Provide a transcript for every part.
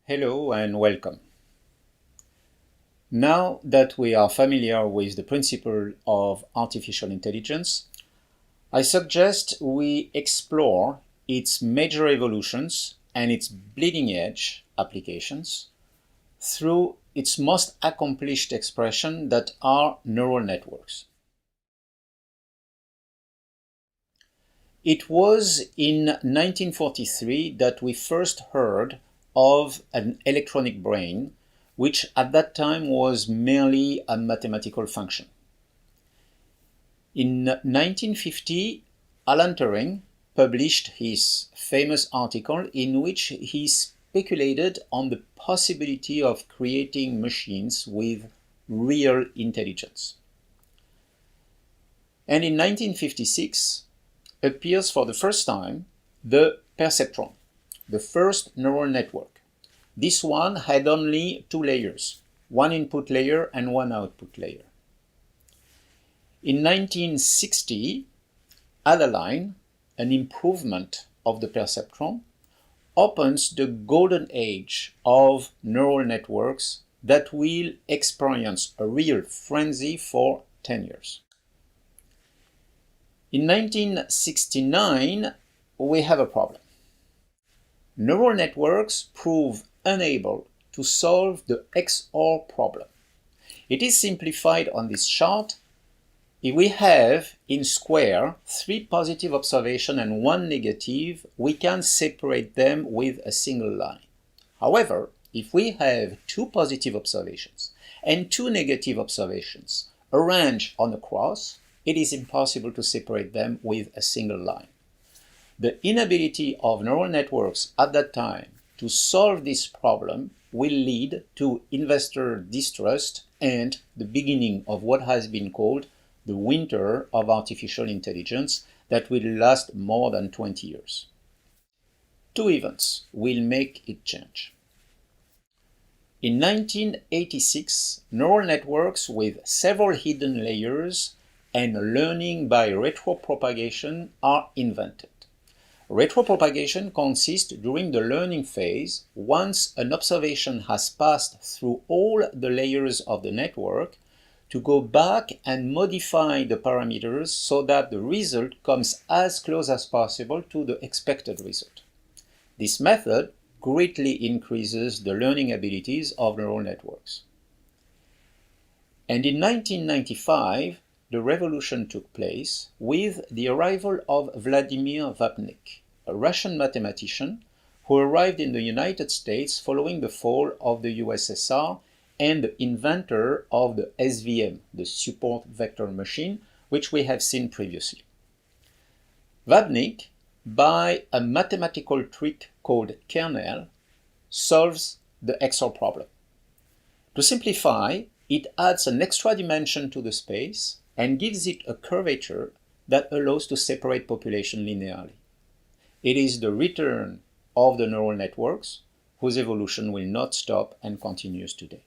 Hello and welcome. Now that we are familiar with the principle of artificial intelligence, I suggest we explore its major evolutions and its bleeding edge applications through its most accomplished expression that are neural networks. It was in 1943 that we first heard of an electronic brain, which at that time was merely a mathematical function. In 1950, Alan Turing published his famous article in which he speculated on the possibility of creating machines with real intelligence. And in 1956 appears for the first time the Perceptron, the first neural network. This one had only two layers, one input layer and one output layer. In 1960, Adeline, an improvement of the Perceptron, opens the golden age of neural networks that will experience a real frenzy for 10 years. In 1969, we have a problem. Neural networks prove unable to solve the XOR problem. It is simplified on this chart. If we have in square 3 positive observations and 1 negative, we can separate them with a single line. However, if we have 2 positive observations and 2 negative observations arranged on a cross, it is impossible to separate them with a single line. The inability of neural networks at that time to solve this problem will lead to investor distrust and the beginning of what has been called the winter of artificial intelligence that will last more than 20 years. 2 events will make it change. In 1986, neural networks with several hidden layers and learning by retropropagation are invented. Retropropagation consists during the learning phase, once an observation has passed through all the layers of the network, to go back and modify the parameters so that the result comes as close as possible to the expected result. This method greatly increases the learning abilities of neural networks. And in 1995, the revolution took place with the arrival of Vladimir Vapnik, a Russian mathematician who arrived in the United States following the fall of the USSR and the inventor of the SVM, the support vector machine, which we have seen previously. Vapnik, by a mathematical trick called kernel, solves the XOR problem. To simplify, it adds an extra dimension to the space and gives it a curvature that allows to separate population linearly. It is the return of the neural networks, whose evolution will not stop and continues today.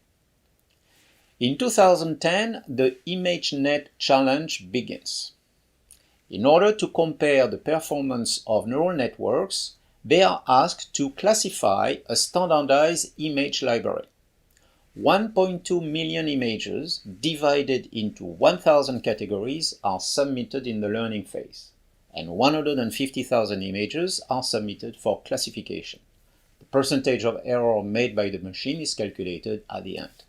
In 2010, the ImageNet challenge begins. In order to compare the performance of neural networks, they are asked to classify a standardized image library. 1.2 million images divided into 1,000 categories are submitted in the learning phase, and 150,000 images are submitted for classification. The percentage of error made by the machine is calculated at the end.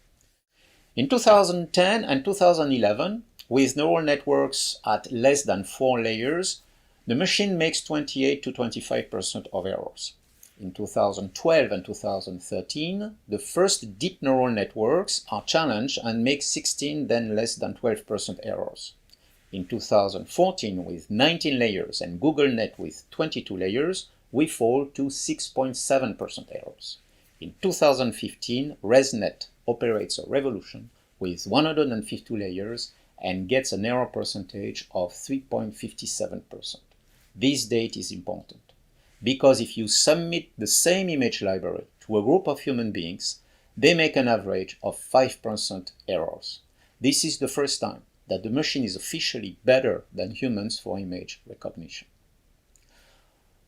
In 2010 and 2011, with neural networks at less than 4 layers, the machine makes 28 to 25% of errors. In 2012 and 2013, the first deep neural networks are challenged and make 16, then less than 12% errors. In 2014, with 19 layers and GoogleNet with 22 layers, we fall to 6.7% errors. In 2015, ResNet operates a revolution with 150 layers and gets an error percentage of 3.57%. This date is important, because if you submit the same image library to a group of human beings, they make an average of 5% errors. This is the first time that the machine is officially better than humans for image recognition.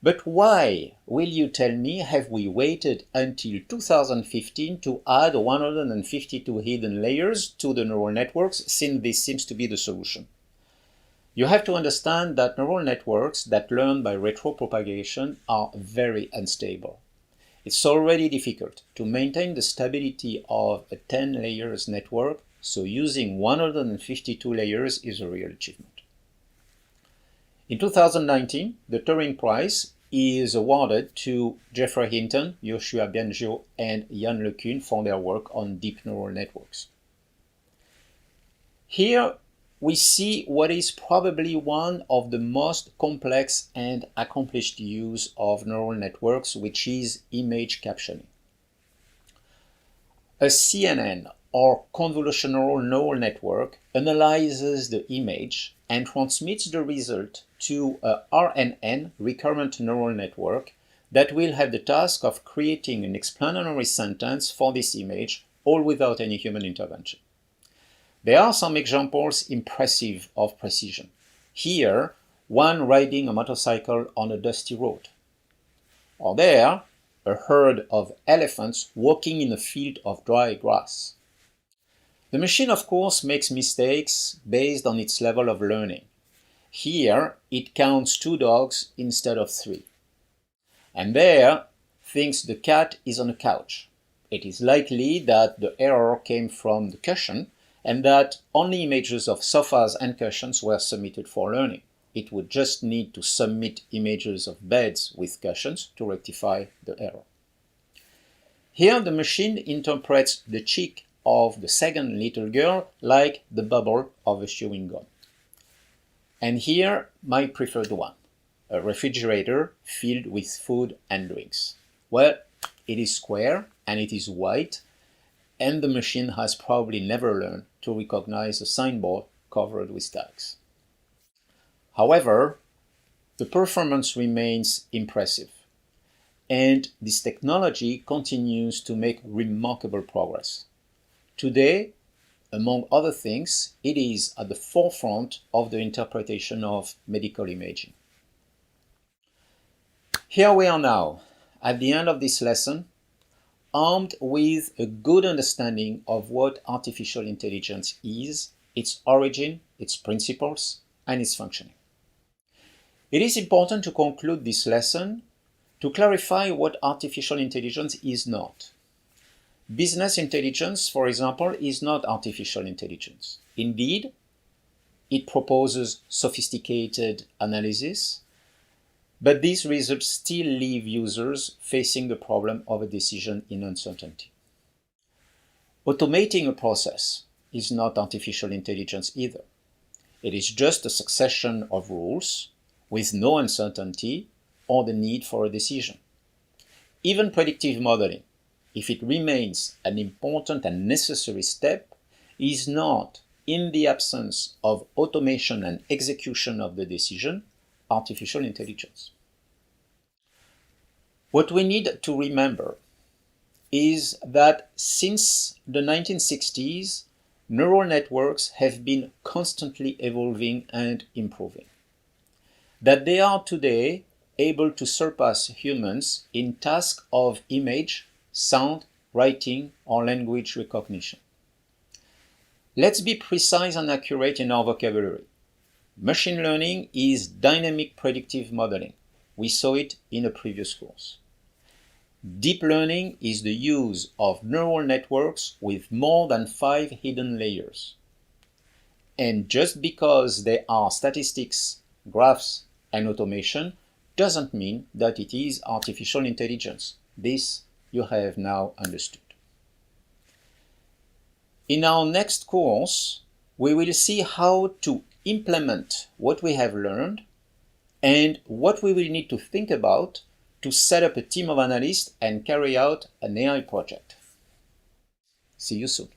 But why, will you tell me, have we waited until 2015 to add 152 hidden layers to the neural networks, since this seems to be the solution? You have to understand that neural networks that learn by retropropagation are very unstable. It's already difficult to maintain the stability of a 10 layers network, so using 152 layers is a real achievement. In 2019, the Turing Prize is awarded to Geoffrey Hinton, Yoshua Bengio, and Yann LeCun for their work on deep neural networks. Here we see what is probably one of the most complex and accomplished use of neural networks, which is image captioning. A CNN, or convolutional neural network, analyzes the image and transmits the result to a RNN, recurrent neural network, that will have the task of creating an explanatory sentence for this image, all without any human intervention. There are some examples impressive of precision. Here, one riding a motorcycle on a dusty road. Or there, a herd of elephants walking in a field of dry grass. The machine, of course, makes mistakes based on its level of learning. Here, it counts 2 dogs instead of 3. And there, thinks the cat is on a couch. It is likely that the error came from the cushion, and that only images of sofas and cushions were submitted for learning. It would just need to submit images of beds with cushions to rectify the error. Here the machine interprets the cheek of the second little girl like the bubble of a chewing gum. And here my preferred one, a refrigerator filled with food and drinks. Well, it is square and it is white, and the machine has probably never learned to recognize a signboard covered with tags. However, the performance remains impressive, and this technology continues to make remarkable progress. Today, among other things, it is at the forefront of the interpretation of medical imaging. Here we are now, at the end of this lesson, armed with a good understanding of what artificial intelligence is, its origin, its principles, and its functioning. It is important to conclude this lesson to clarify what artificial intelligence is not. Business intelligence, for example, is not artificial intelligence. Indeed, it proposes sophisticated analysis, but these results still leave users facing the problem of a decision in uncertainty. Automating a process is not artificial intelligence either. It is just a succession of rules with no uncertainty or the need for a decision. Even predictive modeling, if it remains an important and necessary step, is not, in the absence of automation and execution of the decision, artificial intelligence. What we need to remember is that since the 1960s, neural networks have been constantly evolving and improving. That they are today able to surpass humans in tasks of image, sound, writing, or language recognition. Let's be precise and accurate in our vocabulary. Machine learning is dynamic predictive modeling. We saw it in a previous course. Deep learning is the use of neural networks with more than 5 hidden layers. And just because there are statistics, graphs, and automation doesn't mean that it is artificial intelligence. This you have now understood. In our next course, we will see how to implement what we have learned and what we will need to think about to set up a team of analysts and carry out an AI project. See you soon.